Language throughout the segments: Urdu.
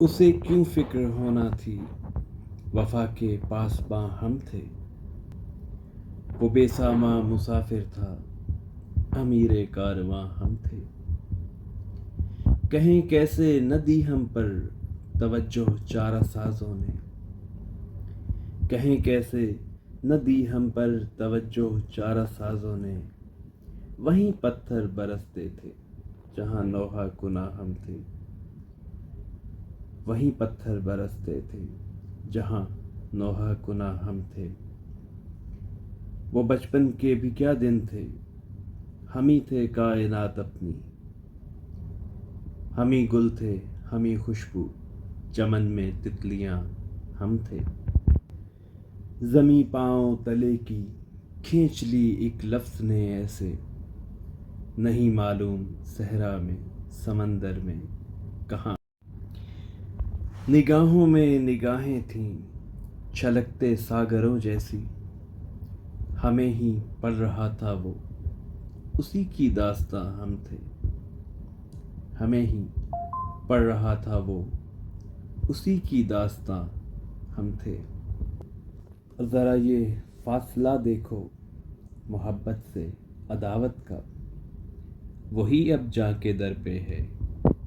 اسے کیوں فکر ہونا تھی، وفا کے پاسباں ہم تھے۔ وہ بے سامان مسافر تھا، امیر کارواں ہم تھے۔ کہیں کیسے نہ دی ہم پر توجہ چارہ سازوں نے، کہیں کیسے نہ دی ہم پر توجہ چارہ سازوں نے۔ وہیں پتھر برستے تھے جہاں نوحہ کناں ہم تھے، وہیں پتھر برستے تھے جہاں نوحہ کناں ہم تھے۔ وہ بچپن کے بھی کیا دن تھے، ہم ہی تھے کائنات اپنی، ہم ہی گل تھے ہم ہی خوشبو، چمن میں تتلیاں ہم تھے۔ زمیں پاؤں تلے کی کھینچ لی ایک لفظ نے ایسے، نہیں معلوم صحرا میں سمندر میں کہاں۔ نگاہوں میں نگاہیں تھیں چھلکتے ساگروں جیسی، ہمیں ہی پڑھ رہا تھا وہ اسی کی داستاں ہم تھے، ہمیں ہی پڑھ رہا تھا وہ اسی کی داستاں ہم تھے۔ ذرا یہ فاصلہ دیکھو محبت سے عداوت کا، وہی اب جاں کے در پہ ہے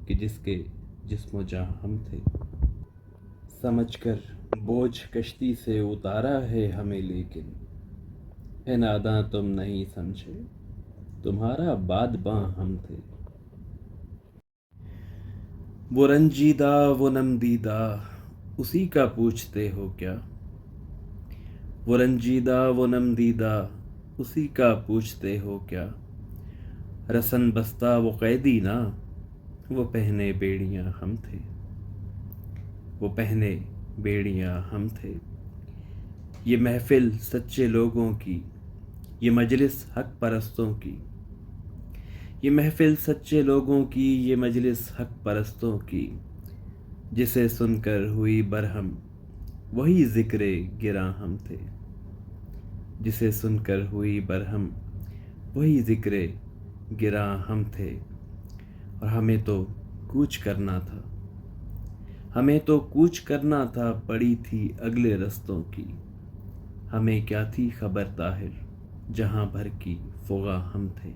کہ جس کے جسم و جاں ہم تھے۔ سمجھ کر بوجھ کشتی سے اتارا ہے ہمیں لیکن، اے ناداں تم نہیں سمجھے تمہارا بادباں ہم تھے۔ وہ رنجیدہ وہ نم دیدہ اسی کا پوچھتے ہو کیا، وہ رنجیدہ وہ نم دیدہ اسی کا پوچھتے ہو کیا۔ رسن بستہ وہ قیدی نا، وہ پہنے بیڑیاں ہم تھے، وہ پہنے بیڑیاں ہم تھے۔ یہ محفل سچے لوگوں کی، یہ مجلس حق پرستوں کی، یہ محفل سچے لوگوں کی، یہ مجلس حق پرستوں کی۔ جسے سن کر ہوئی برہم وہی ذکر گراں ہم تھے، جسے سن کر ہوئی برہم وہی ذکر گراں ہم تھے۔ اور ہمیں تو کوچ کرنا تھا، ہمیں تو کوچ کرنا تھا، پڑی تھی اگلے رستوں کی۔ ہمیں کیا تھی خبر طاہر جہاں بھر کی فغاں ہم تھے۔